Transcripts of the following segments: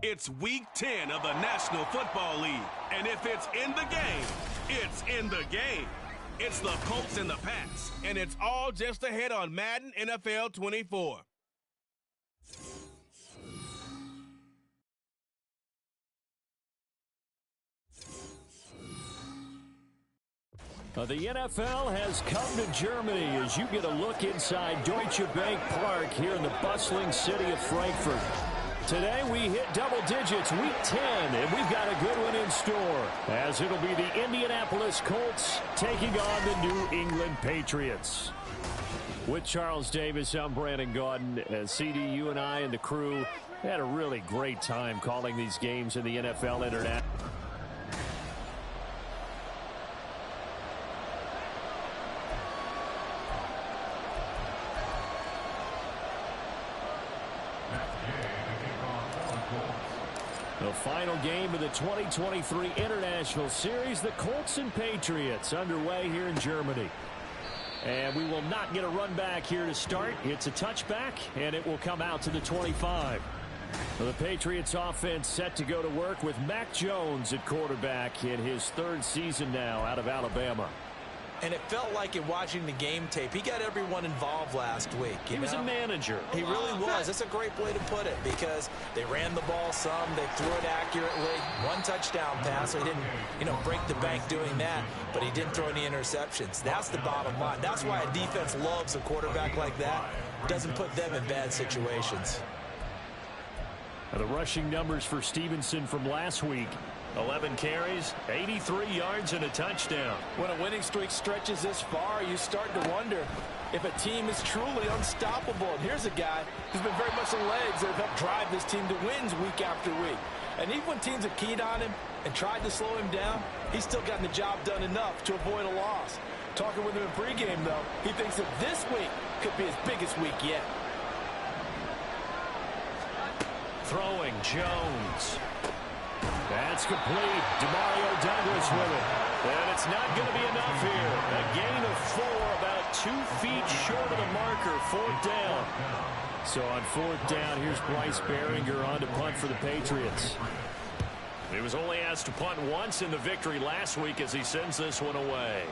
It's Week 10 of the National Football League. And if it's in the game, it's in the game. It's the Colts and the Pats. And it's all just ahead on Madden NFL 24. The NFL has come to Germany as you get a look inside Deutsche Bank Park here in the bustling city of Frankfurt. Today we hit double digits, Week 10, and we've got a good one in store, as it'll be the Indianapolis Colts taking on the New England Patriots. With Charles Davis, I'm Brandon Gaudin. CD, you and I and the crew had a really great time calling these games in the NFL International. The final game of the 2023 International Series, the Colts and Patriots, underway here in Germany. And we will not get a run back here to start. It's a touchback, and it will come out to the 25. The Patriots offense set to go to work with Mac Jones at quarterback in his third season now out of Alabama. And it felt like in watching the game tape, he got everyone involved last week. He was a manager. He really was. That's a great way to put it, because they ran the ball some, they threw it accurately. One touchdown pass, so he didn't, break the bank doing that, but he didn't throw any interceptions. That's the bottom line. That's why a defense loves a quarterback like that. Doesn't put them in bad situations. The rushing numbers for Stevenson from last week. 11 carries, 83 yards, and a touchdown. When a winning streak stretches this far, you start to wonder if a team is truly unstoppable. And here's a guy who's been very much the legs that have helped drive this team to wins week after week. And even when teams have keyed on him and tried to slow him down, he's still gotten the job done enough to avoid a loss. Talking with him in pregame, though, he thinks that this week could be his biggest week yet. Throwing Jones. That's complete. Demario Douglas with it. And it's not going to be enough here. A gain of 4, about 2 feet short of the marker. 4th down. So on 4th down, here's Bryce Behringer on to punt for the Patriots. He was only asked to punt once in the victory last week as he sends this one away.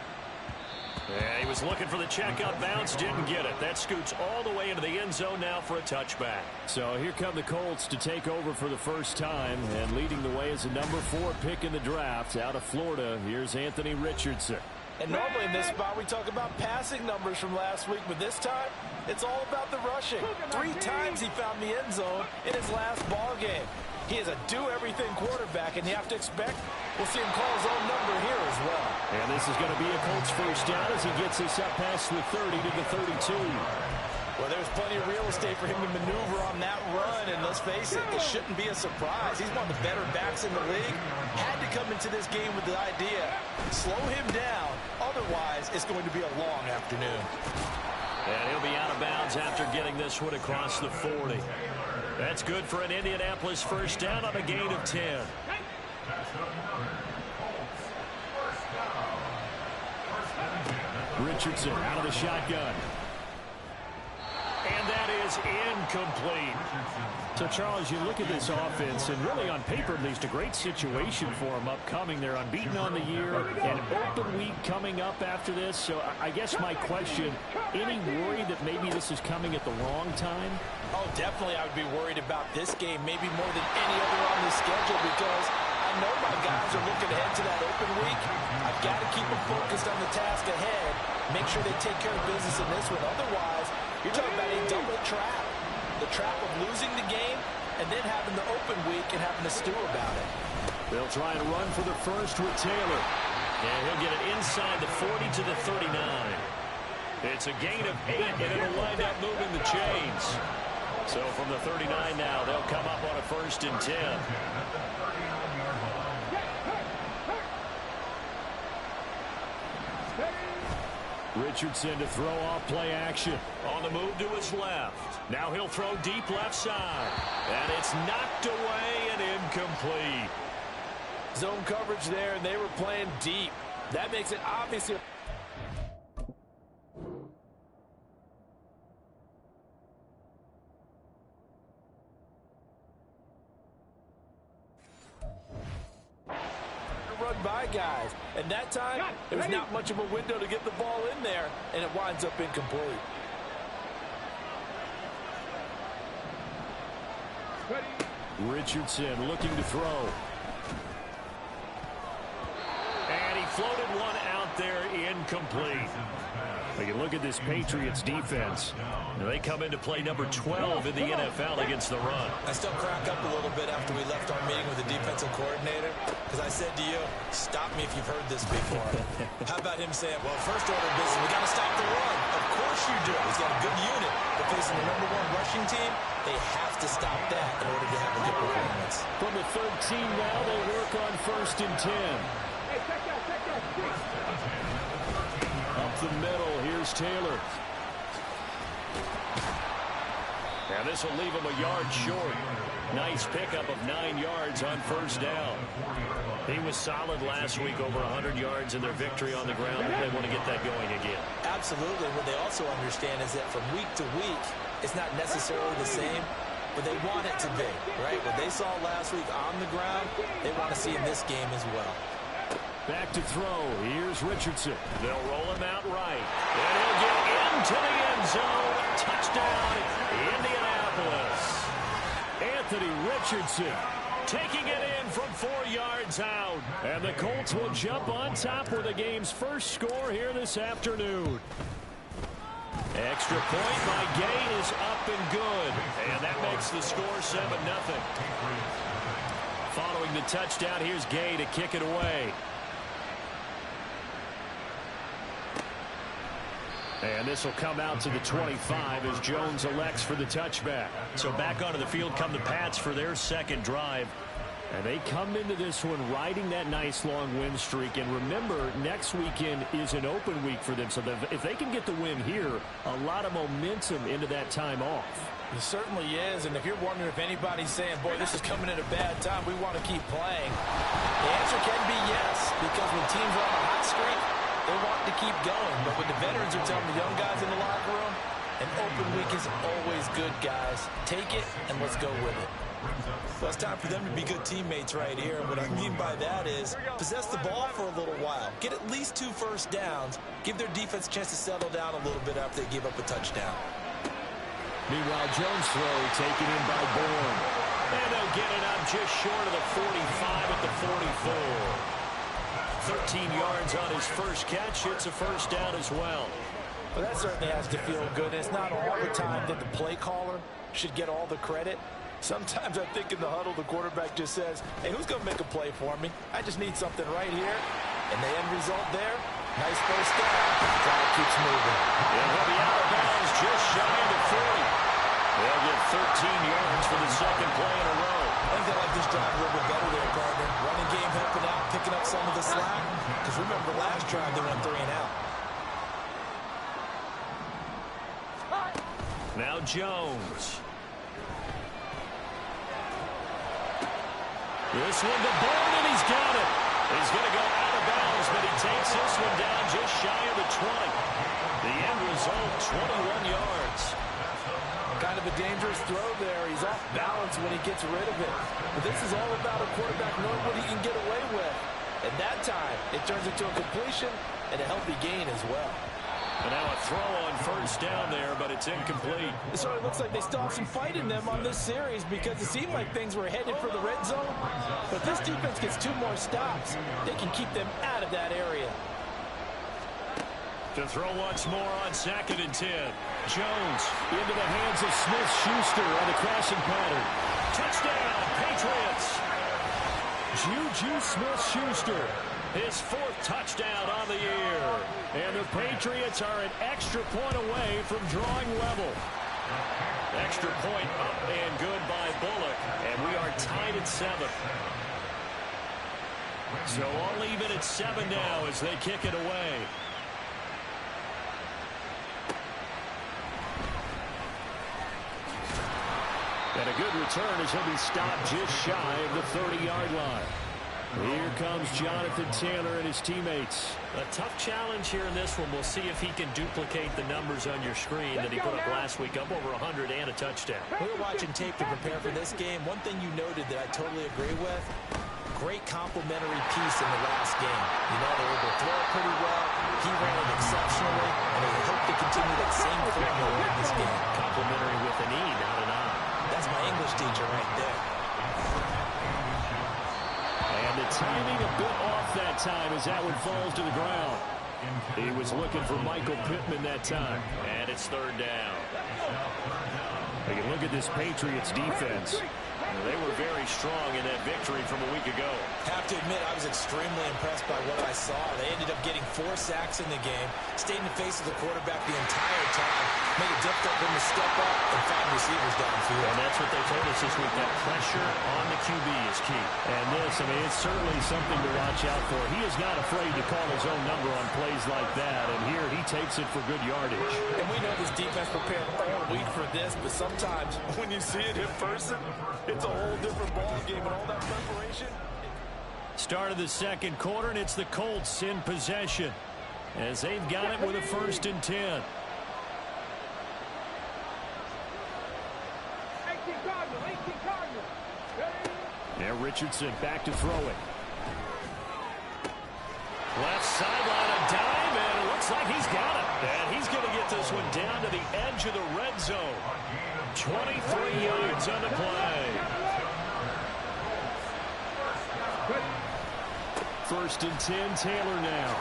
Yeah, he was looking for the check-up bounce, didn't get it. That scoots all the way into the end zone now for a touchback. So here come the Colts to take over for the first time, and leading the way is a number 4 pick in the draft out of Florida. Here's Anthony Richardson. And normally in this spot we talk about passing numbers from last week, but this time it's all about the rushing. 3 times he found the end zone in his last ball game. He is a do-everything quarterback, and you have to expect we'll see him call his own number here as well. And this is going to be a Colts first down as he gets us up past the 30 to the 32. Well, there's plenty of real estate for him to maneuver on that run, and let's face it, it shouldn't be a surprise. He's one of the better backs in the league. Had to come into this game with the idea, slow him down, otherwise it's going to be a long afternoon. And he'll be out of bounds after getting this one across the 40. That's good for an Indianapolis first down on a gain of 10. Richardson out of the shotgun. And that is incomplete. So, Charles, you look at this offense, and really on paper, at least, a great situation for them upcoming. They're unbeaten on the year, and open week coming up after this. So, I guess my question, any worry that maybe this is coming at the wrong time? Oh, definitely I would be worried about this game, maybe more than any other on the schedule, because I know my guys are looking ahead to that open week. I've got to keep them focused on the task ahead, make sure they take care of business in this one. Otherwise, you're talking about a double trap. The trap of losing the game and then having the open week and having to stew about it. They'll try and run for the first with Taylor. And he'll get it inside the 40 to the 39. It's a gain of 8, and it'll wind up moving the chains. So from the 39 now, they'll come up on a 1st and 10. Richardson to throw off play action. On the move to his left. Now he'll throw deep left side. And it's knocked away and incomplete. Zone coverage there, and they were playing deep. That makes it obviously guys. And that time, there's not much of a window to get the ball in there, and it winds up incomplete. Richardson looking to throw. And he floated one out there, incomplete. We can look at this Patriots defense. Now they come into play number 12 in the NFL against the run. I still crack up a little bit after we left our meeting with the defensive coordinator, because I said to you, stop me if you've heard this before. How about him saying, well, first order of business, we got to stop the run. Of course you do. He's got a good unit. But facing the #1 rushing team, they have to stop that in order to have a good performance. From the 13 now, they work on 1st and 10. Up the middle, here's Taylor. Now this will leave him a yard short. Nice pickup of 9 yards on 1st down. He was solid last week, over 100 yards in their victory on the ground. They want to get that going again. Absolutely. What they also understand is that from week to week, it's not necessarily the same, but they want it to be, right? What they saw last week on the ground, they want to see in this game as well. Back to throw. Here's Richardson. They'll roll him out right. And he'll get into the end zone. Touchdown, Indianapolis. Anthony Richardson taking it in from 4 yards out. And the Colts will jump on top with the game's first score here this afternoon. Extra point by Gay is up and good. And that makes the score 7-0. Following the touchdown, here's Gay to kick it away. And this will come out to the 25 as Jones elects for the touchback. So back onto the field come the Pats for their second drive. And they come into this one riding that nice long win streak. And remember, next weekend is an open week for them. So if they can get the win here, a lot of momentum into that time off. It certainly is. And if you're wondering if anybody's saying, boy, this is coming at a bad time, we want to keep playing, the answer can be yes. Because when teams are on a hot streak, they want to keep going. But what the veterans are telling the young guys in the locker room, an open week is always good, guys. Take it and let's go with it. Well, it's time for them to be good teammates right here. And what I mean by that is possess the ball for a little while. Get at least 2 first downs. Give their defense a chance to settle down a little bit after they give up a touchdown. Meanwhile, Jones' throw taken in by Bourne. And they'll get it up just short of the 45 at the 44. 13 yards on his first catch. It's a first down as well. Well, that certainly has to feel good. And it's not all the time that the play caller should get all the credit. Sometimes I think in the huddle, the quarterback just says, hey, who's going to make a play for me? I just need something right here. And the end result there, nice first down. Drive keeps moving. And he'll be out of bounds just shy of the 40. They'll get 13 yards for the second play in a row. I think they like this drive a little bit better there, partner. Running game helping out, picking up some of the slack. Because remember, the last drive they went 3 and out. Now Jones. This one to Bourne, and he's got it. He's going to go out of bounds, but he takes this one down just shy of the 20. The end result, 21 yards. Kind of a dangerous throw there. He's off balance when he gets rid of it. But this is all about a quarterback knowing what he can get away with. And that time, it turns into a completion and a healthy gain as well. And now a throw on first down there, but it's incomplete. It sort of looks like they still have some fight in them on this series because it seemed like things were headed for the red zone. But this defense gets 2 more stops. They can keep them out of that area. To throw once more on 2nd and 10. Jones into the hands of Smith-Schuster on the crossing pattern. Touchdown, Patriots. Juju Smith-Schuster, his 4th touchdown on the year. And the Patriots are an extra point away from drawing level. Extra point up and good by Bullock. And we are tied at 7. So all even at 7 now as they kick it away. And a good return as he'll be stopped just shy of the 30-yard line. Here comes Jonathan Taylor and his teammates. A tough challenge here in this one. We'll see if he can duplicate the numbers on your screen that he put up last week, up over 100 and a touchdown. We were watching tape to prepare for this game. One thing you noted that I totally agree with, great complementary piece in the last game. You know, they were able to throw it pretty well. He ran it exceptionally, and they hope to continue that same formula in this game. Complimentary with an E, not an I. That's my English teacher right there. And the timing a bit off that time as that one falls to the ground. He was looking for Michael Pittman that time. And it's third down. You can look at this Patriots defense. They were very strong in that victory from a week ago. Have to admit, I was extremely impressed by what I saw. They ended up getting 4 sacks in the game, stayed in the face of the quarterback the entire time, made it difficult for him to step up and find receivers downfield. And that's what they told us this week, that pressure on the QB is key. And this, I mean, it's certainly something to watch out for. He is not afraid to call his own number on plays like that, and here he takes it for good yardage. And we know this defense prepared all week for this, but sometimes when you see it in person, it's a whole different ball game and all that preparation. Start of the second quarter, and it's the Colts in possession as they've got it with a 1st and 10. Now Richardson back to throw it. Left sideline, a dime, and it looks like he's got it. And he's going to get this one down to the edge of the red zone. 23 yards on the play. 1st and 10, Taylor now.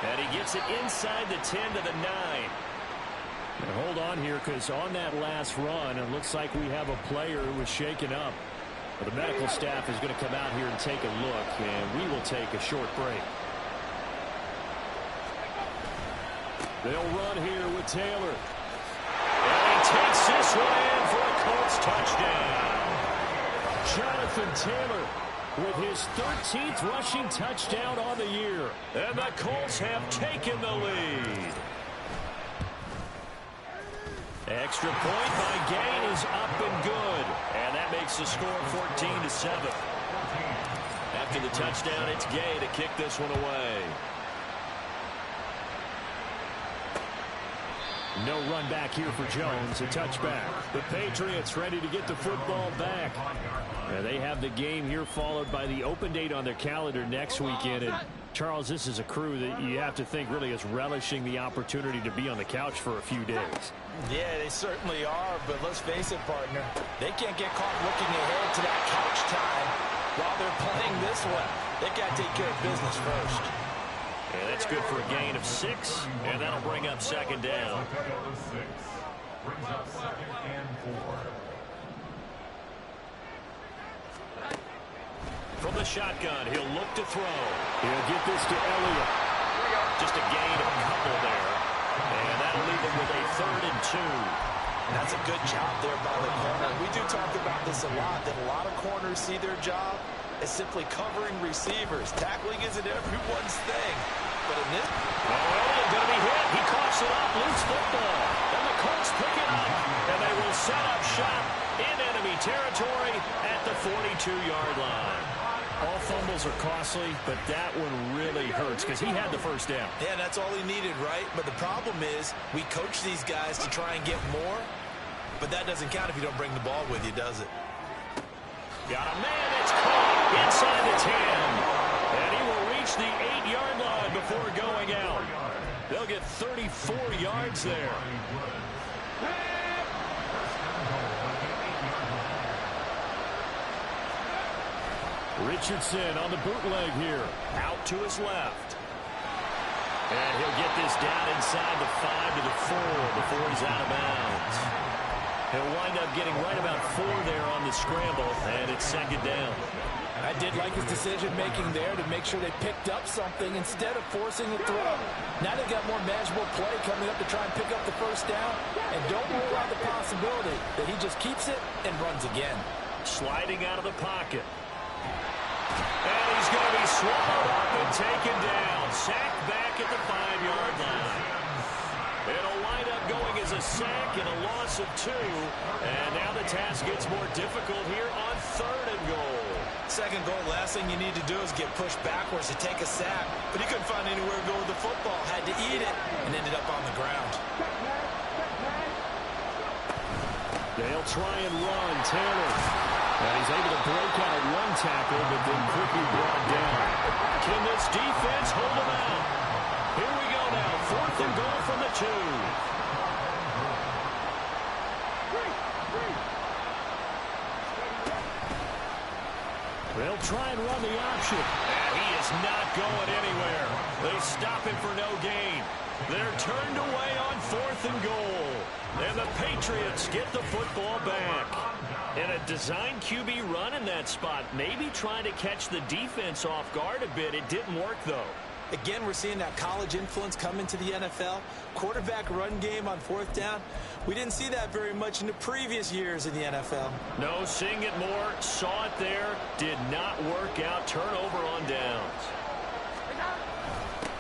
And he gets it inside the 10 to the 9. And hold on here, because on that last run, it looks like we have a player who was shaken up. Well, the medical staff is going to come out here and take a look, and we will take a short break. They'll run here with Taylor. And he takes this one in for a Colts touchdown. Jonathan Taylor with his 13th rushing touchdown on the year. And the Colts have taken the lead. Extra point by Gain is up and good. And that makes the score 14-7. After the touchdown, it's Gay to kick this one away. No run back here for Jones. A touchback. The Patriots ready to get the football back. They have the game here followed by the open date on their calendar next weekend. And Charles, this is a crew that you have to think really is relishing the opportunity to be on the couch for a few days. Yeah, they certainly are, but let's face it, partner. They can't get caught looking ahead to that couch time while they're playing this one. They got to take care of business first. And that's good for a gain of 6, and that'll bring up 2nd down. From the shotgun, he'll look to throw. He'll get this to Elliott. Just a gain of a couple there. And that'll leave him with a 3rd and 2. That's a good job there by the corner. We do talk about this a lot, that a lot of corners see their job as simply covering receivers. Tackling isn't everyone's thing. But in this... Elliott going to be hit. He coughs it up. Loose football. And the Colts pick it up. And they will set up shop in enemy territory at the 42-yard line. All fumbles are costly, but that one really hurts because he had the 1st down. Yeah, that's all he needed, right? But the problem is we coach these guys to try and get more, but that doesn't count if you don't bring the ball with you, does it? Got a man that's caught inside the 10. And he will reach the 8-yard line before going out. They'll get 34 yards there. Richardson on the bootleg here. Out to his left. And he'll get this down inside the 5 to the 4 before he's out of bounds. He'll wind up getting right about 4 there on the scramble, and it's 2nd down. I did like his decision-making there to make sure they picked up something instead of forcing the throw. Now they've got more manageable play coming up to try and pick up the 1st down, and don't rule out the possibility that he just keeps it and runs again. Sliding out of the pocket. And he's going to be swallowed up and taken down. Sacked back at the 5-yard line. It'll wind up going as a sack and a loss of 2. And now the task gets more difficult here on 3rd and goal. 2nd goal, last thing you need to do is get pushed backwards to take a sack. But he couldn't find anywhere to go with the football. Had to eat it and ended up on the ground. They'll try and run. Taylor. And he's able to break out of one tackle, but then quickly brought down. Can this defense hold him out? Here we go now. 4th and goal from the 2. They'll try and run the option. And he is not going anywhere. They stop him for no gain. They're turned away on 4th and goal. And the Patriots get the football back. And a design QB run in that spot, maybe trying to catch the defense off guard a bit. It didn't work, though. Again, we're seeing that college influence come into the NFL. Quarterback run game on 4th down. We didn't see that very much in the previous years in the NFL. No, seeing it more, saw it there, did not work out. Turnover on downs.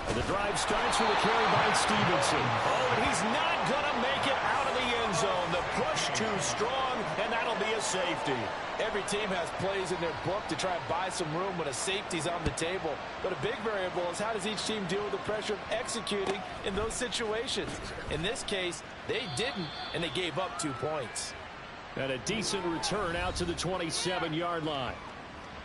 And the drive starts with a carry by Stevenson. Oh, and he's not going to make it out of the end zone. The push too strong, and that'll be a safety. Every team has plays in their book to try and buy some room when a safety's on the table. But a big variable is how does each team deal with the pressure of executing in those situations. In this case, they didn't, and they gave up 2 points. And a decent return out to the 27-yard line.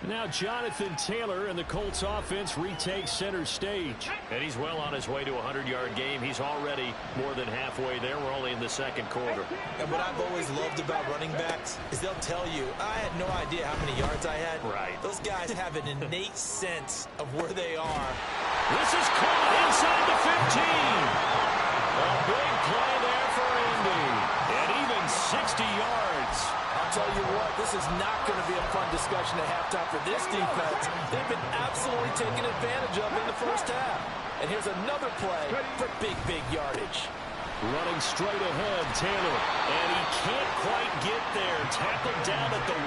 Now Jonathan Taylor and the Colts offense retakes center stage. And he's well on his way to a 100-yard game. He's already more than halfway there. We're only in the 2nd quarter. And what I've always loved about running backs is they'll tell you, I had no idea how many yards I had. Right. Those guys have an innate sense of where they are. This is caught inside the 15. A big play there for Indy. And even 60 yards. I'll tell you what, this is not going to be a fun discussion at halftime for this defense. They've been absolutely taken advantage of in the first half. And here's another play for big yardage. Running straight ahead, Taylor. And he can't quite get there. Tackled down at the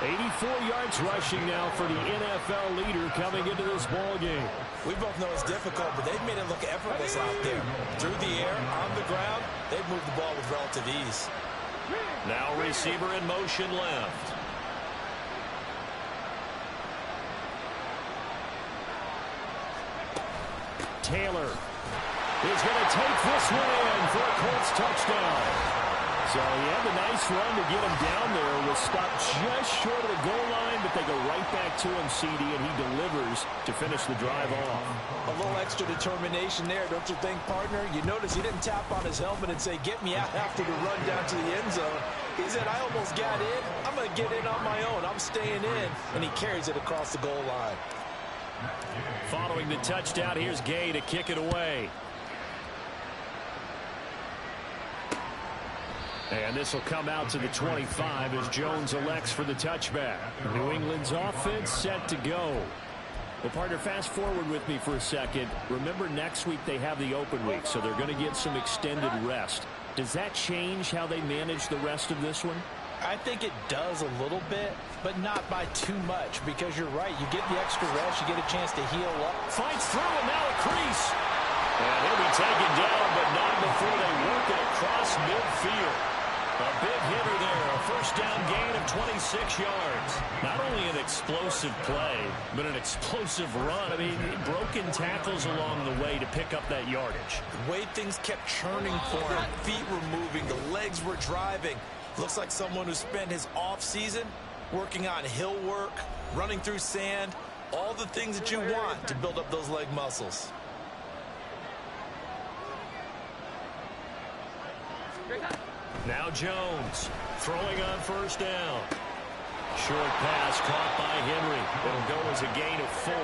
1. 84 yards rushing now for the NFL leader coming into this ball game. We both know it's difficult, but they've made it look effortless out there. Through the air, on the ground, they've moved the ball with relative ease. Now receiver in motion left. Taylor is going to take this one in for a Colts touchdown. So he had a nice run to get him down there. Was stopped just short of the goal line, but they go right back to him, CD, and he delivers to finish the drive off. A little extra determination there, don't you think, partner? You notice he didn't tap on his helmet and say, get me out after the run down to the end zone. He said, I almost got in. I'm going to get in on my own. I'm staying in. And he carries it across the goal line. Following the touchdown, here's Gay to kick it away. And this will come out to the 25 as Jones elects for the touchback. New England's offense set to go. Well, partner, fast forward with me for a second. Remember, next week they have the open week, so they're going to get some extended rest. Does that change how they manage the rest of this one? I think it does a little bit, but not by too much, because you're right. You get the extra rest, you get a chance to heal up. Fights through, and now a crease. And he'll be taken down, but not before they work it across midfield. A big hitter there, a first down gain of 26 yards. Not only an explosive play, but an explosive run. I mean, broken tackles along the way to pick up that yardage. The way things kept churning for him, feet were moving, the legs were driving. Looks like someone who spent his off season working on hill work, running through sand, all the things that you want to build up those leg muscles. Now Jones throwing on first down. Short pass caught by Henry. It'll go as a gain of 4,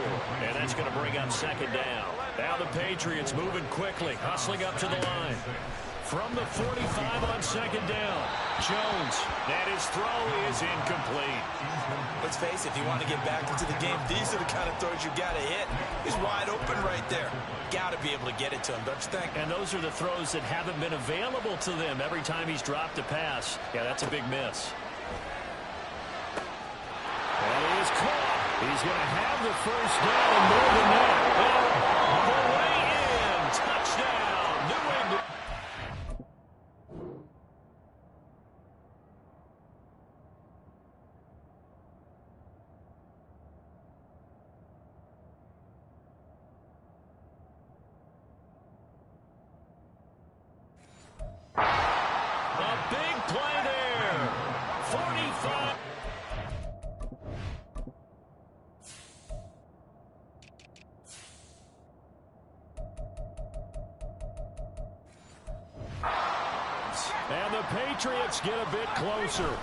and that's going to bring up second down. Now the Patriots moving quickly, hustling up to the line. From the 45 on second down, Jones, and his throw is incomplete. Let's face it, if you want to get back into the game, these are the kind of throws you got to hit. He's wide open right there. Got to be able to get it to him, don't you think? And those are the throws that haven't been available to them every time he's dropped a pass. Yeah, that's a big miss. And he is caught. He's going to have the first down and more than that. And the way in. Touchdown, New England. And the Patriots get a bit closer.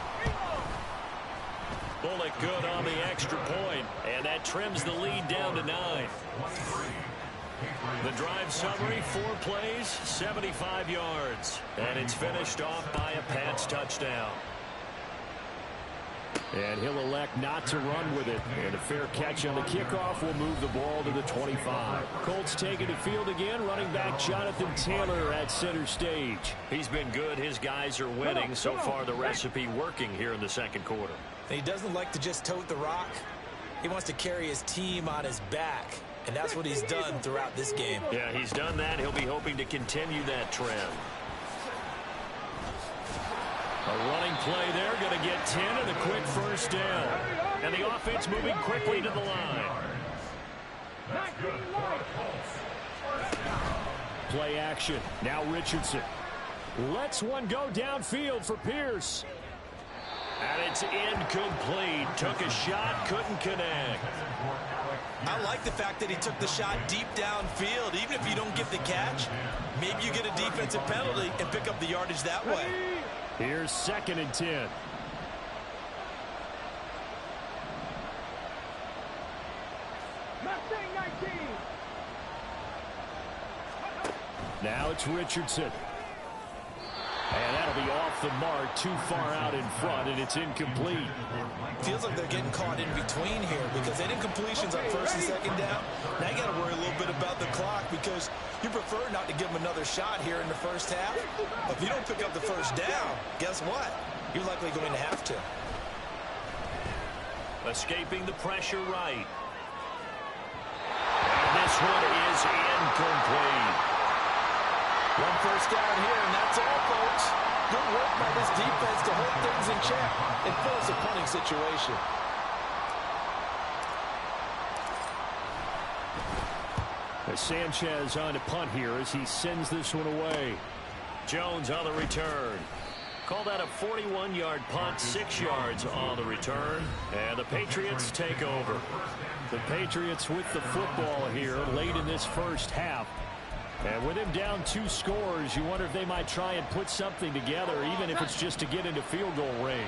Bullock good on the extra point, and that trims the lead down to 9. The drive summary, 4 plays, 75 yards. And it's finished off by a Pats touchdown. And he'll elect not to run with it. And a fair catch on the kickoff will move the ball to the 25. Colts taking the field again. Running back Jonathan Taylor at center stage. He's been good. His guys are winning. So far, the recipe working here in the second quarter. And he doesn't like to just tote the rock. He wants to carry his team on his back. And that's what he's done throughout this game. Yeah, he's done that. He'll be hoping to continue that trend. A running play there, going to get 10 and a quick first down. And the offense moving quickly to the line. Play action. Now Richardson. Lets one go downfield for Pierce. And it's incomplete. Took a shot, couldn't connect. I like the fact that he took the shot deep downfield. Even if you don't get the catch, maybe you get a defensive penalty and pick up the yardage that way. Here's 2nd and 10. Now it's Richardson. And that'll be off the mark, too far out in front, and it's incomplete. Feels like they're getting caught in between here because they didn't completions on 1st and 2nd down. Now you got to worry a little bit about the clock because you prefer not to give them another shot here in the first half. But if you don't pick up the first down, guess what? You're likely going to have to. Escaping the pressure right. And this one is incomplete. One first down here, and that's all, folks. Good work by this defense to hold things in check and force a punting situation. Sanchez on to punt here as he sends this one away. Jones on the return. Called out a 41-yard punt, 6 yards on the return, and the Patriots take over. The Patriots with the football here late in this first half. And with him down 2 scores, you wonder if they might try and put something together, even if it's just to get into field goal range.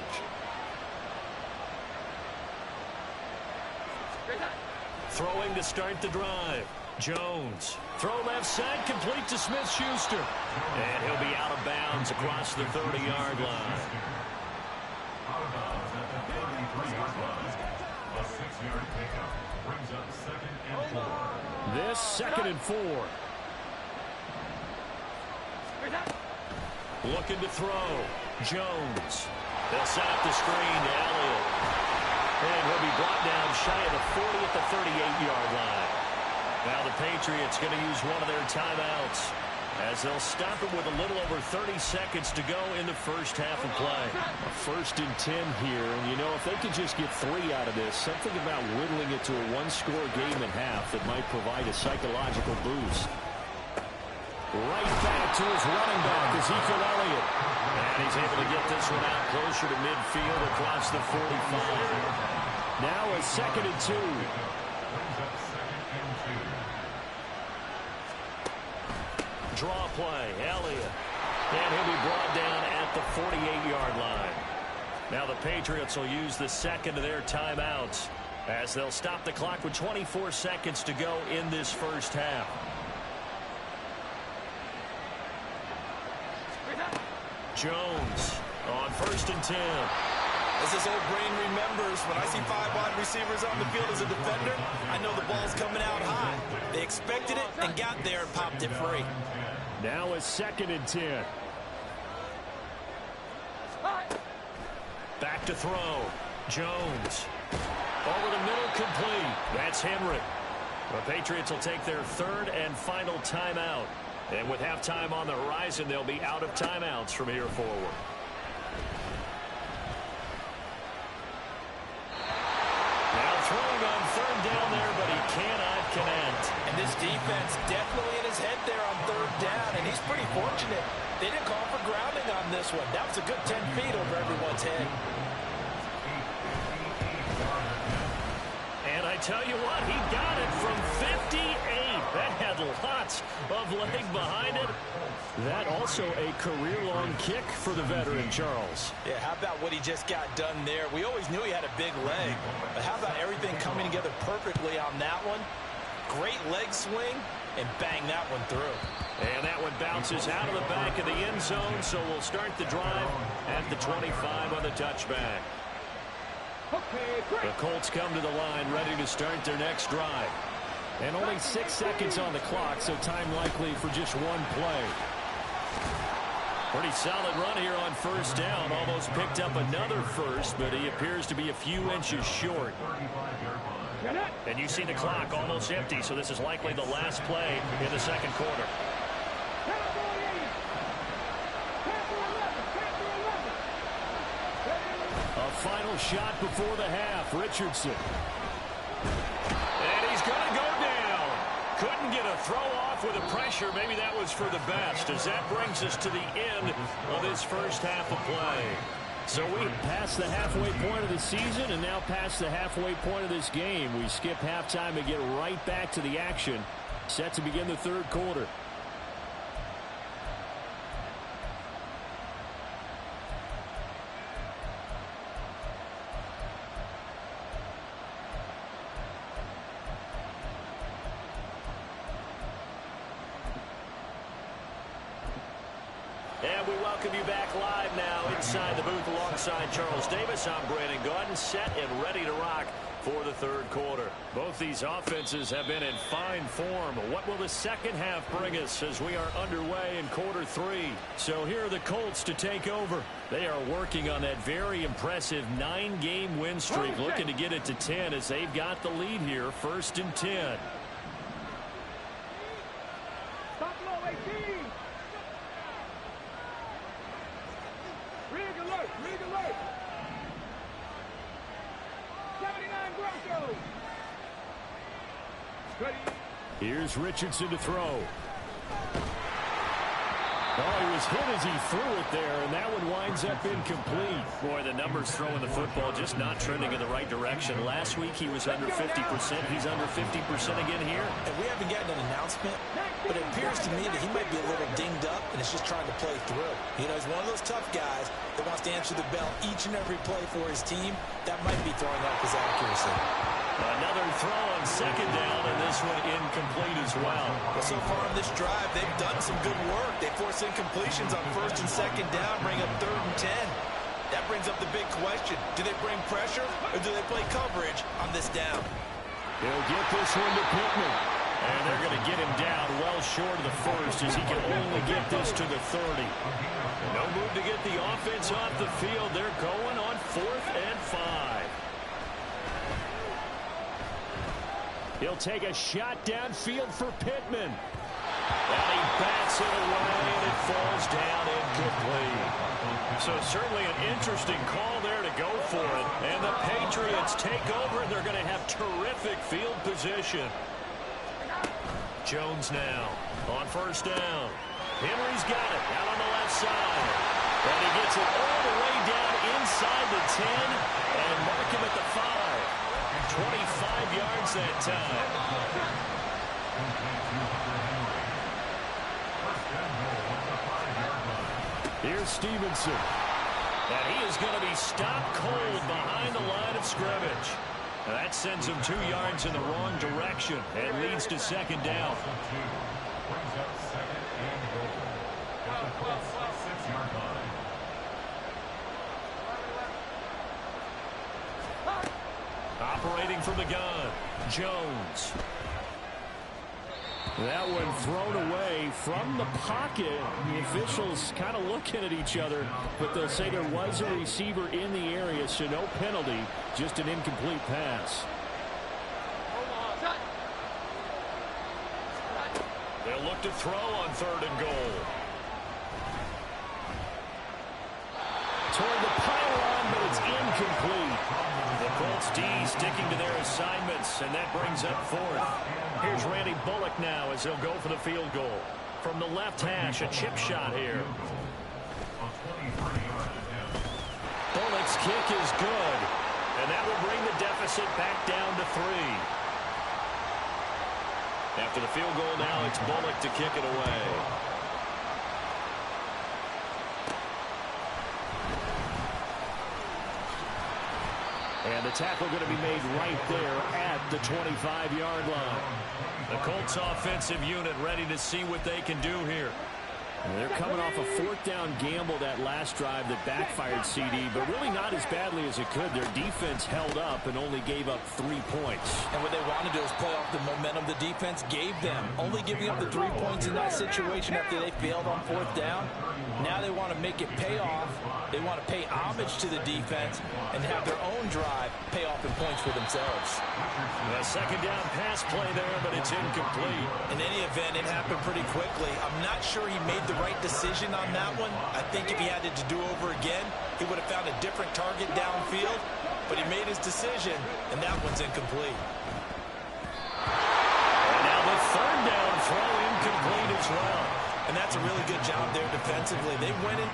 Throwing to start the drive. Jones. Throw left side, complete to Smith-Schuster. And he'll be out of bounds across the 30-yard line. This 2nd and 4. Looking to throw. Jones. They'll set up the screen to Elliott. And he'll be brought down shy of the 40 at the 38-yard line. Now the Patriots going to use one of their timeouts as they'll stop it with a little over 30 seconds to go in the first half of play. A 1st and 10 here, and you know, if they could just get 3 out of this, something about whittling it to a 1-score game and half that might provide a psychological boost. Right back to his running back, Ezekiel Elliott. And he's able to get this one out closer to midfield across the 45. Now a 2nd and 2. Draw play, Elliott. And he'll be brought down at the 48-yard line. Now the Patriots will use the 2nd of their timeouts as they'll stop the clock with 24 seconds to go in this first half. Jones on 1st and 10. As this old brain remembers, when I see 5 wide receivers on the field as a defender, I know the ball's coming out high. They expected it and got there and popped it free. Now a 2nd and 10. Back to throw. Jones. Over the middle, complete. That's Henry. The Patriots will take their 3rd and final timeout. And with halftime on the horizon, they'll be out of timeouts from here forward. Now throwing on 3rd down there, but he cannot connect. And this defense definitely in his head there on 3rd down, and he's pretty fortunate. They didn't call for grounding on this one. That was a good 10 feet over everyone's head. And I tell you what, he got it from 58. That had lots of leg behind it. That also a career-long kick for the veteran, Charles. Yeah, how about what he just got done there? We always knew he had a big leg, but how about everything coming together perfectly on that one? Great leg swing, and bang that one through. And that one bounces out of the back of the end zone, so we'll start the drive at the 25 on the touchback. The Colts come to the line ready to start their next drive. And only 6 seconds on the clock, so time likely for just one play. Pretty solid run here on first down. Almost picked up another first, but he appears to be a few inches short. And you see the clock almost empty, so this is likely the last play in the second quarter. A final shot before the half. Richardson. And he's going to go down. Couldn't get a throw off with the pressure. Maybe that was for the best, as that brings us to the end of this first half of play. So we passed the halfway point of the season and now past the halfway point of this game. We skip halftime and get right back to the action. Set to begin the third quarter. And we welcome you back live now inside the booth alongside Charles Davis. I'm Brandon Gaudin, set and ready to rock for the third quarter. Both these offenses have been in fine form. What will the second half bring us as we are underway in quarter three? So here are the Colts to take over. They are working on that very impressive 9-game win streak, looking to get it to 10 as they've got the lead here, 1st and 10. Here's Richardson to throw. Oh, he was hit as he threw it there, and that one winds up incomplete. Boy, the numbers throwing the football just not trending in the right direction. Last week he was under 50%. He's under 50% again here. And we haven't gotten an announcement, but it appears to me that he might be a little dinged up and is just trying to play through. You know, he's one of those tough guys that wants to answer the bell each and every play for his team. That might be throwing off his accuracy. Another throw on second down, and this one incomplete as well. Well, so far in this drive, they've done some good work. They force incompletions on 1st and 2nd down, bring up 3rd and 10. That brings up the big question. Do they bring pressure, or do they play coverage on this down? They'll get this one to Pittman. And they're going to get him down well short of the first, as he can only get this to the 30. No move to get the offense off the field. They're going on 4th and 5. He'll take a shot downfield for Pittman. And he bats it away, and it falls down incomplete. So certainly an interesting call there to go for it. And the Patriots take over, and they're going to have terrific field position. Jones now on 1st down. Henry's got it out on the left side. And he gets it all the way down inside the 10 and mark him at the 5. 25 yards that time. Here's Stevenson. And he is going to be stopped cold behind the line of scrimmage. That sends him 2 yards in the wrong direction and leads to 2nd down. Operating from the gun, Jones. That one thrown away from the pocket. The officials kind of looking at each other, but they'll say there was a receiver in the area, so no penalty, just an incomplete pass. They'll look to throw on 3rd and goal. Toward the pylon, but it's incomplete. The Colts D sticking to their assignments, and that brings up 4th. Here's Randy Bullock now as he'll go for the field goal. From the left hash, a chip shot here. Bullock's kick is good, and that will bring the deficit back down to 3. After the field goal now, it's Bullock to kick it away. And the tackle going to be made right there at the 25-yard line. The Colts offensive unit ready to see what they can do here. And they're coming off a fourth down gamble that last drive that backfired, CD, but really not as badly as it could. Their defense held up and only gave up 3 points. And what they wanted to do is play off the momentum the defense gave them. Only giving up the 3 points in that situation after they failed on fourth down. Now they want to make it pay off. They want to pay homage to the defense and have their own drive pay off in points for themselves. A second down pass play there, but it's incomplete. In any event, it happened pretty quickly. I'm not sure he made the right decision on that one. I think if he had it to do over again, he would have found a different target downfield, but he made his decision, and that one's incomplete. And now the third down throw incomplete as well. And that's a really good job there defensively. They went in.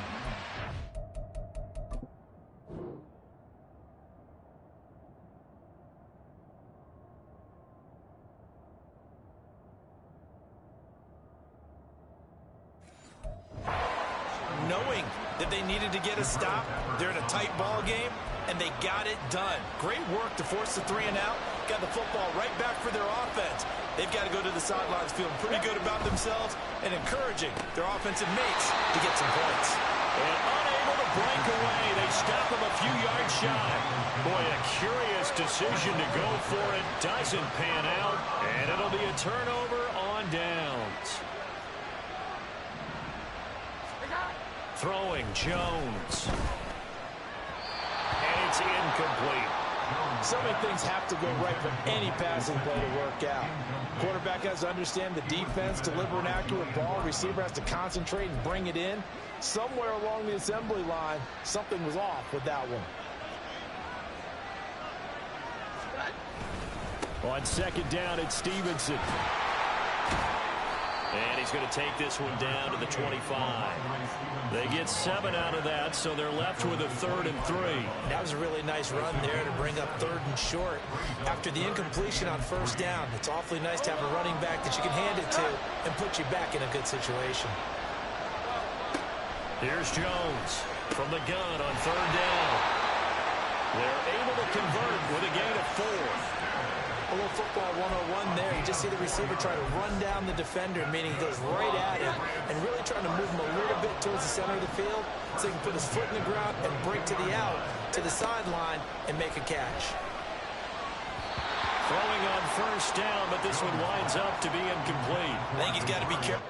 Knowing that they needed to get a stop, they're in a tight ball game, and they got it done. Great work to force the 3 and out. Got the football right back for their offense. They've got to go to the sidelines feeling pretty good about themselves and encouraging their offensive mates to get some points. And unable to break away, they stop him a few yards shy. Boy, a curious decision to go for it. Doesn't pan out, and it'll be a turnover on downs. Throwing Jones. And it's incomplete. So many things have to go right for any passing play to work out. Quarterback has to understand the defense, deliver an accurate ball. Receiver has to concentrate and bring it in. Somewhere along the assembly line, something was off with that one. On second down, it's Stevenson. And he's going to take this one down to the 25. They get 7 out of that, so they're left with a 3rd and 3. That was a really nice run there to bring up 3rd and short. After the incompletion on first down, it's awfully nice to have a running back that you can hand it to and put you back in a good situation. Here's Jones from the gun on 3rd down. They're able to convert with a gain of 4. A little football 101 there. You just see the receiver try to run down the defender, meaning he goes right at him and really trying to move him a little bit towards the center of the field so he can put his foot in the ground and break to the out, to the sideline, and make a catch. Throwing on first down, but this one winds up to be incomplete. I think he's got to be careful.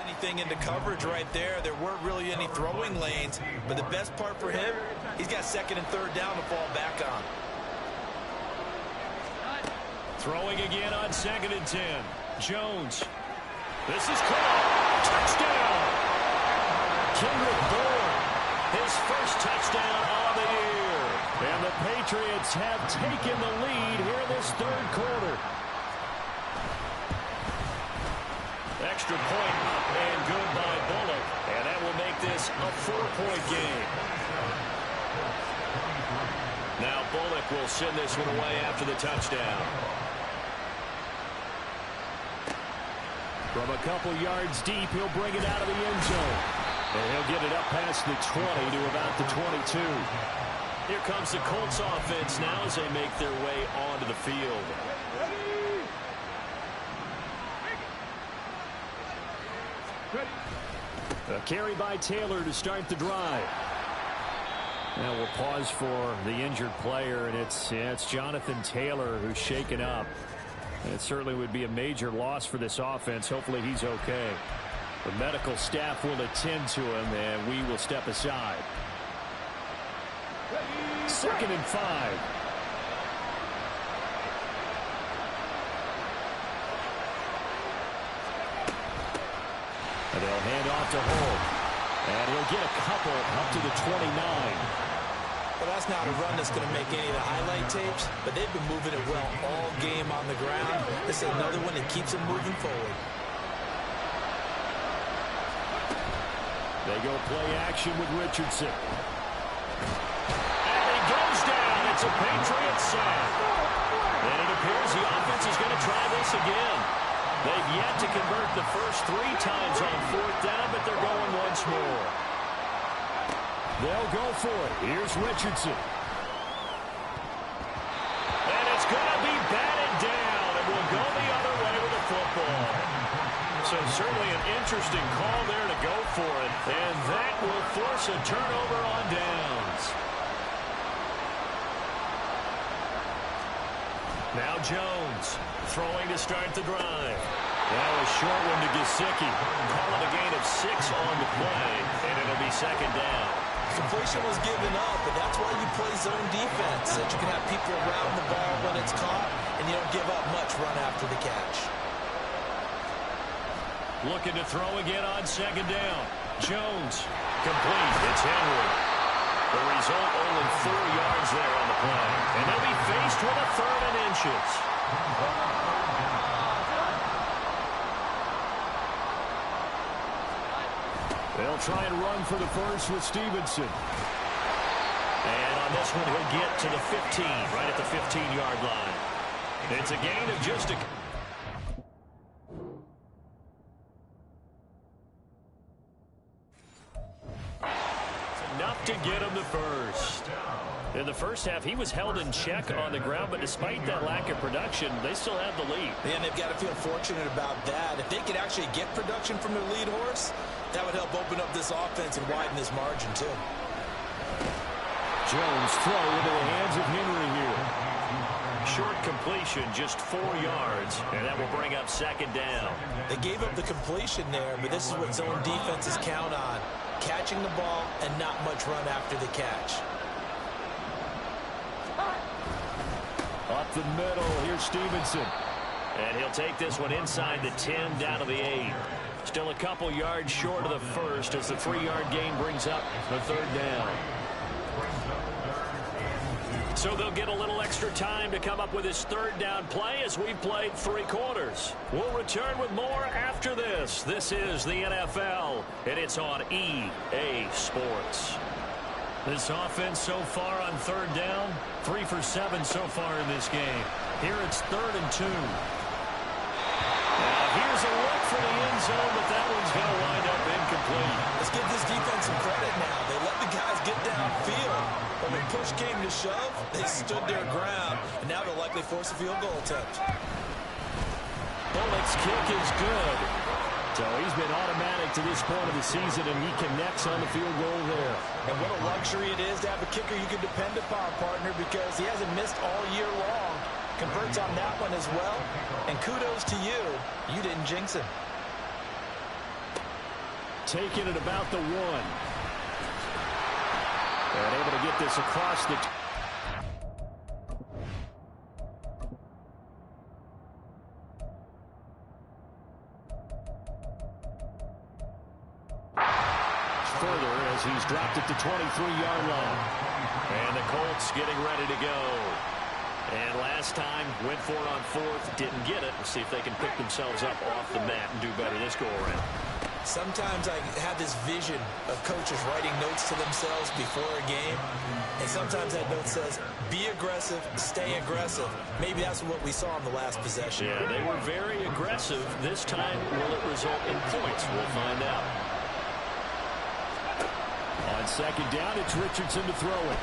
Anything into coverage right there. There weren't really any throwing lanes, but the best part for him, he's got 2nd and 3rd down to fall back on. Throwing again on 2nd and 10. Jones. This is caught. Touchdown. Kendrick Bourne. His first touchdown of the year. And the Patriots have taken the lead here in this 3rd quarter. Extra point up and good by Bullock. And that will make this a 4-point game. Now Bullock will send this one away after the touchdown. From a couple yards deep, he'll bring it out of the end zone. And he'll get it up past the 20 to about the 22. Here comes the Colts offense now as they make their way onto the field. A carry by Taylor to start the drive. Now we'll pause for the injured player, and it's Jonathan Taylor who's shaken up. And it certainly would be a major loss for this offense. Hopefully he's okay. The medical staff will attend to him, and we will step aside. 2nd and 5. And they'll hand off to Hull. And he'll get a couple up to the 29. Well, that's not a run that's going to make any of the highlight tapes, but they've been moving it well all game on the ground. This is another one that keeps them moving forward. They go play action with Richardson. And he goes down. It's a Patriots sack. And it appears the offense is going to try this again. They've yet to convert the first 3 times on 4th down, but they're going once more. They'll go for it. Here's Richardson. And it's going to be batted down, and we'll go the other way with the football. So certainly an interesting call there to go for it, and that will force a turnover on downs. Now Jones throwing to start the drive. Now a short one to Gesicki. Call it a gain of 6 on the play, and it'll be 2nd down. Completion was given up, but that's why you play zone defense, that you can have people around the ball when it's caught, and you don't give up much run after the catch. Looking to throw again on 2nd down. Jones complete. It's Henry. The result, only 4 yards there on the play. And they'll be faced with a 3rd and inches. They'll try and run for the first with Stevenson. And on this one, he'll get to the 15, right at the 15-yard line. It's a gain of just a... enough to get him the first. In the first half, he was held in check on the ground, but despite that lack of production, they still have the lead. And they've got to feel fortunate about that. If they could actually get production from their lead horse, that would help open up this offense and widen this margin, too. Jones throw into the hands of Henry here. Short completion, just 4 yards, and that will bring up 2nd down. They gave up the completion there, but this is what zone defenses count on. Catching the ball and not much run after the catch. Up the middle, here's Stevenson. And he'll take this one inside the 10, down to the 8. Still a couple yards short of the first as the 3-yard gain brings up the 3rd down. So they'll get a little extra time to come up with his 3rd down play as we've played 3 quarters. We'll return with more after this. This is the NFL, and it's on EA Sports. This offense so far on 3rd down, 3 for 7 so far in this game. Here it's 3rd and 2. Now here's a look for the end zone, but that one's going to wind up incomplete. Let's give this defense some credit now. They let the guys get downfield, but when push came to shove, they stood their ground, and now they'll likely force a field goal attempt. Bullock's kick is good. So he's been automatic to this point of the season, and he connects on the field goal there. And what a luxury it is to have a kicker you can depend upon, partner, because he hasn't missed all year long. Converts on that one as well. And kudos to you. You didn't jinx him. Taking it about the 1. And able to get this across the... further as he's dropped it to 23-yard line. And the Colts getting ready to go. And last time, went for it on 4th, didn't get it. We'll see if they can pick themselves up off the mat and do better this go-around. Sometimes I have this vision of coaches writing notes to themselves before a game, and sometimes that note says, be aggressive, stay aggressive. Maybe that's what we saw in the last possession. Yeah, they were very aggressive. This time, will it result in points? We'll find out. On 2nd down, it's Richardson to throw it.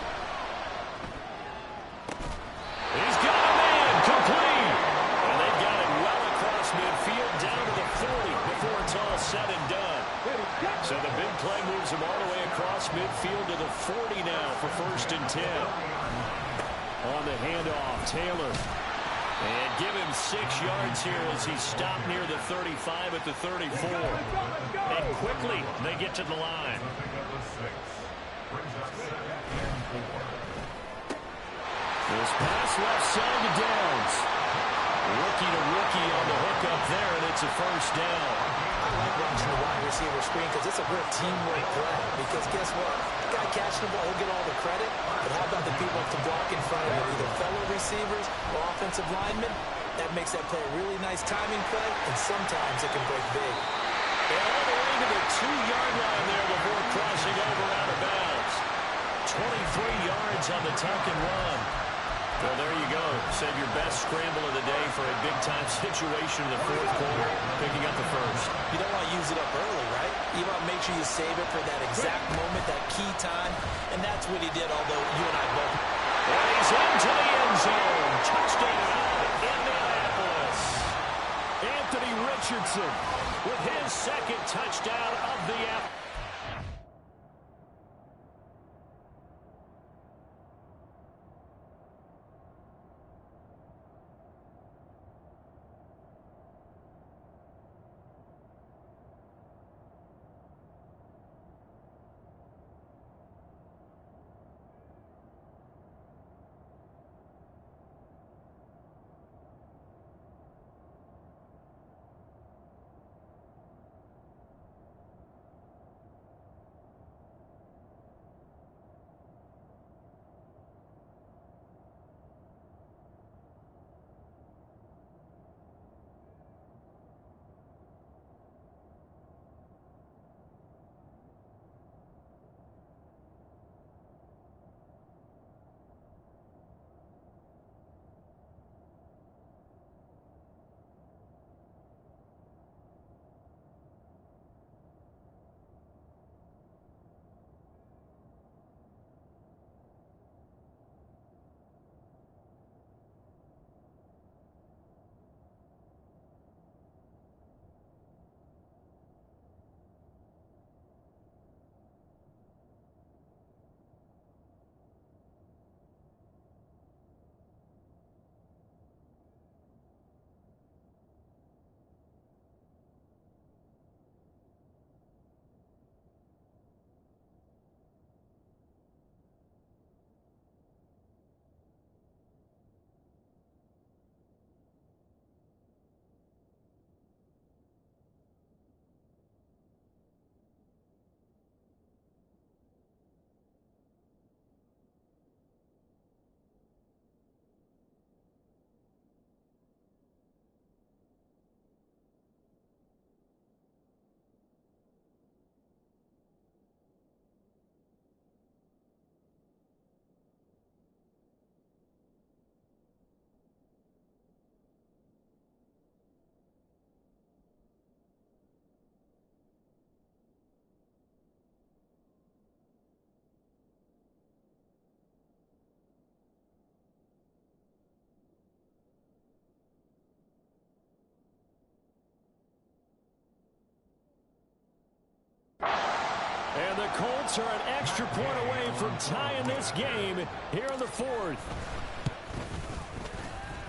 He's got a man, complete. And they've got it well across midfield, down to the 40 before it's all said and done. So the big play moves him all the way across midfield to the 40 now for 1st and 10. On the handoff, Taylor. And give him 6 yards here as he stopped near the 35 at the 34. And quickly, they get to the line. This pass left side to Downs. Rookie to rookie on the hook up there, and it's a 1st down. I like watching the wide receiver screen because it's a real teamwork play. Because guess what? The guy catching the ball, he'll get all the credit. But how about the people to block in front of him, either fellow receivers or offensive linemen? That makes that play a really nice timing play, and sometimes it can break big. And all the way to the 2-yard line there before crossing over out of bounds. 23 yards on the tuck and run. Well, there you go. Save your best scramble of the day for a big-time situation in the fourth quarter, picking up the first. You don't want to use it up early, right? You want to make sure you save it for that exact moment, that key time, and that's what he did, although you and I both. And he's into the end zone. Touchdown, Indianapolis. Anthony Richardson with his second touchdown of the afternoon. And the Colts are an extra point away from tying this game here in the fourth.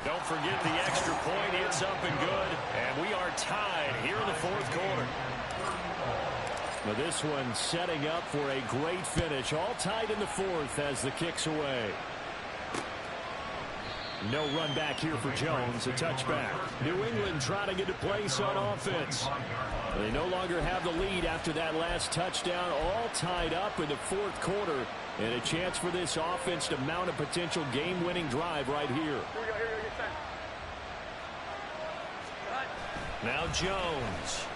Don't forget the extra point. It's up and good. And we are tied here in the fourth quarter. Now this one setting up for a great finish. All tied in the fourth as the kick's away. No run back here for Jones. A touchback. New England trying to get a place on offense. They no longer have the lead after that last touchdown. All tied up in the fourth quarter. And a chance for this offense to mount a potential game-winning drive right here. Now Jones.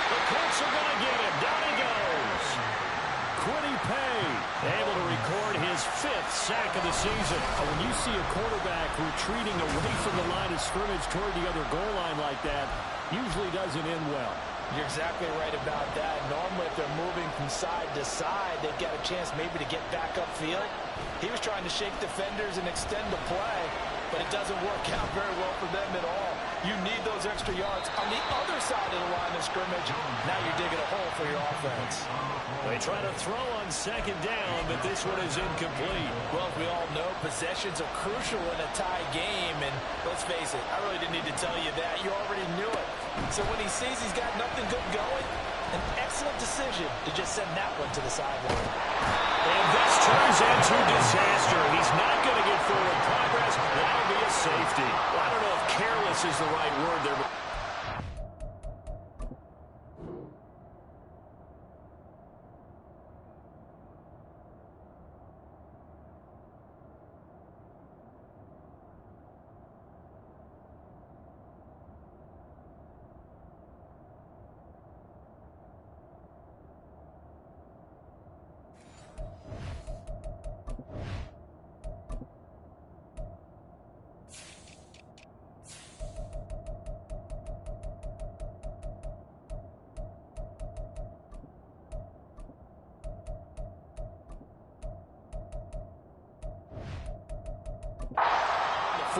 The Colts are going to get him. Down he goes. Quiddy Pay able to record his 5th sack of the season. When you see a quarterback retreating away from the line of scrimmage toward the other goal line like that, usually doesn't end well. You're exactly right about that. Normally, if they're moving from side to side, they've got a chance maybe to get back upfield. He was trying to shake defenders and extend the play, but it doesn't work out very well for them at all. You need those extra yards on the other side of the line of scrimmage. Now you're digging a hole for your offense. They try to throw on second down, but this one is incomplete. Well, as we all know, possessions are crucial in a tie game, and let's face it, I really didn't need to tell you that. You already knew it. So when he sees he's got nothing good going, an excellent decision to just send that one to the sideline. And this turns into disaster. He's not going to get forward progress. That'll be a safety. Well, I don't know if careless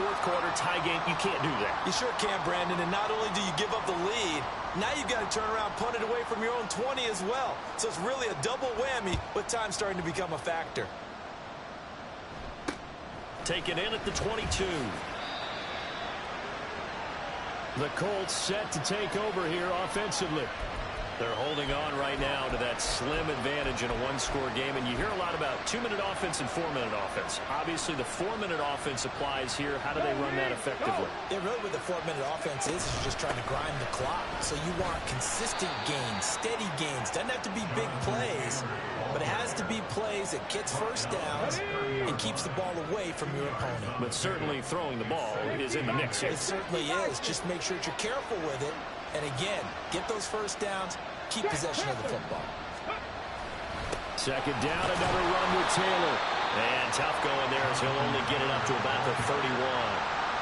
fourth quarter tie game, you can't do that. You sure can, Brandon, and not only do you give up the lead, now you've got to turn around, punt it away from your own 20 as well. So it's really a double whammy with time starting to become a factor. Taken in at the 22. The Colts set to take over here offensively. They're holding on right now to that slim advantage in a one-score game, and you hear a lot about 2-minute offense and 4-minute offense. Obviously, the 4-minute offense applies here. How do they run that effectively? Yeah, really what the 4-minute offense is you're just trying to grind the clock. So you want consistent gains, steady gains. Doesn't have to be big plays, but it has to be plays that gets first downs and keeps the ball away from your opponent. But certainly throwing the ball is in the mix here. It certainly is. Just make sure that you're careful with it. And again, get those first downs, keep possession of the football. Second down, another run with Taylor. And tough going there as he'll only get it up to about the 31.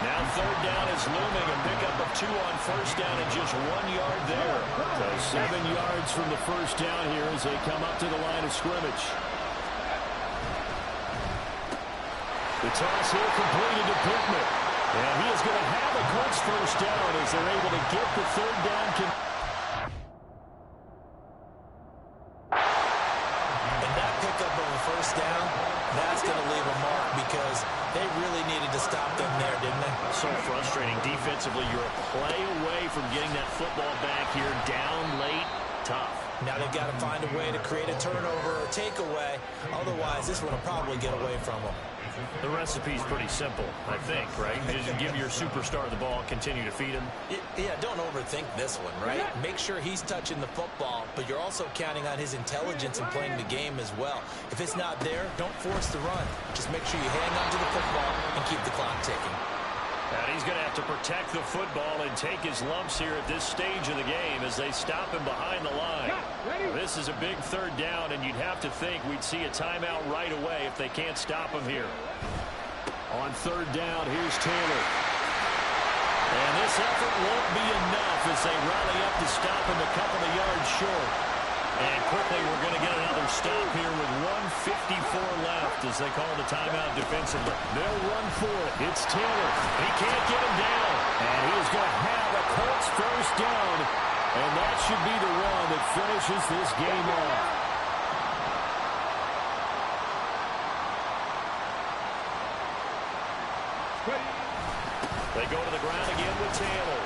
Now third down is looming, a pickup of 2 on first down and just 1 yard there. So 7 yards from the first down here as they come up to the line of scrimmage. The toss here completed to Pittman. And he is going to have a Colts first down as they're able to get the third down. And that pickup of a first down, that's going to leave a mark because they really needed to stop them there, didn't they? So frustrating. Defensively, you're a play away from getting that football back here. Down late, tough. Now they've got to find a way to create a turnover or takeaway. Otherwise, this one will probably get away from them. The recipe's pretty simple, I think, right? Just give your superstar the ball, continue to feed him. Yeah, don't overthink this one, right? Make sure he's touching the football, but you're also counting on his intelligence in playing the game as well. If it's not there, don't force the run. Just make sure you hang on to the football and keep the clock ticking. And he's going to have to protect the football and take his lumps here at this stage of the game as they stop him behind the line. This is a big third down, and you'd have to think we'd see a timeout right away if they can't stop him here. On third down, here's Taylor. And this effort won't be enough as they rally up to stop him a couple of yards short. And quickly, we're going to get another stop here with 1:54 left as they call the timeout defensively. They'll run for it. It's Taylor. He can't get him down. And he is going to have a Colts first down. And that should be the run that finishes this game off. They go to the ground again with Taylor.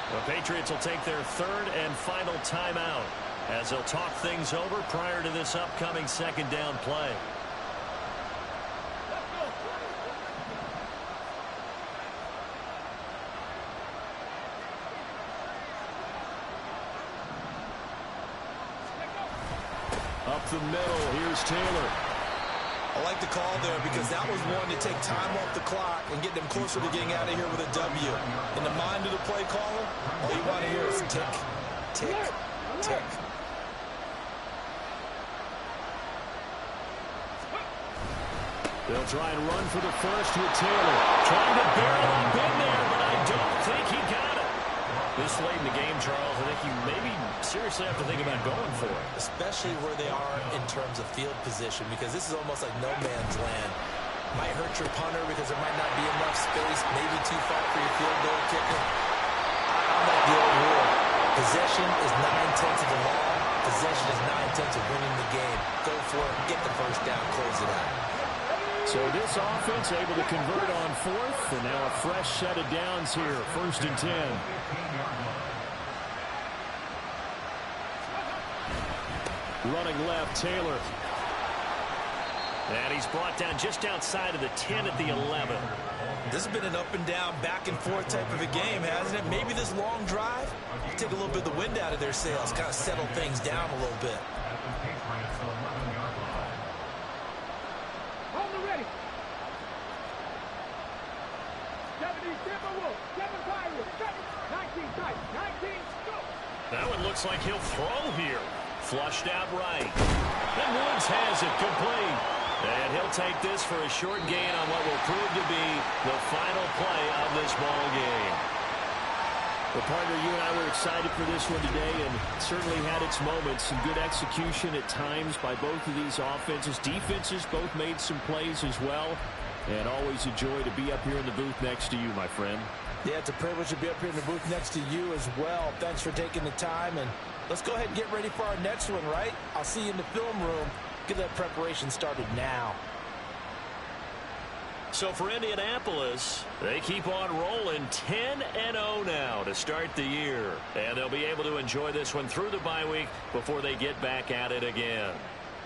The Patriots will take their third and final timeout as they'll talk things over prior to this upcoming second down play. Up the middle, here's Taylor. I like the call there because that was one to take time off the clock and get them closer to getting out of here with a W. In the mind of the play caller, all you want to hear is tick, tick, tick. They'll try and run for the first with Taylor. Trying to barrel up in there, but I don't think he got it. This late in the game, Charles, I think you maybe seriously have to think about going for it. Especially where they are in terms of field position, because this is almost like no man's land. Might hurt your punter because there might not be enough space, maybe too far for your field goal kicker. I'm like the old rule. Possession is 9/10 of the law. Possession is 9/10 of winning the game. Go for it, get the first down, close it out. So this offense able to convert on fourth, and now a fresh set of downs here, 1st and 10. Running left, Taylor. And he's brought down just outside of the 10 at the 11. This has been an up and down, back and forth type of a game, hasn't it? Maybe this long drive, take a little bit of the wind out of their sails, kind of settle things down a little bit. That one looks like he'll throw here. Flushed out right. And Woods has it complete. And he'll take this for a short gain on what will prove to be the final play of this ball game. Well, partner, you and I were excited for this one today, and certainly had its moments. Some good execution at times by both of these offenses. Defenses both made some plays as well. And always a joy to be up here in the booth next to you, my friend. Yeah, it's a privilege to be up here in the booth next to you as well. Thanks for taking the time, and let's go ahead and get ready for our next one, right? I'll see you in the film room. Get that preparation started now. So for Indianapolis, they keep on rolling 10-0 now to start the year. And they'll be able to enjoy this one through the bye week before they get back at it again.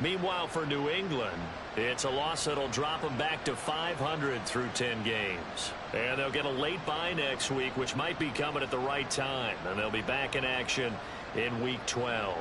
Meanwhile, for New England, it's a loss that'll drop them back to 500 through 10 games. And they'll get a late bye next week, which might be coming at the right time. And they'll be back in action in Week 12.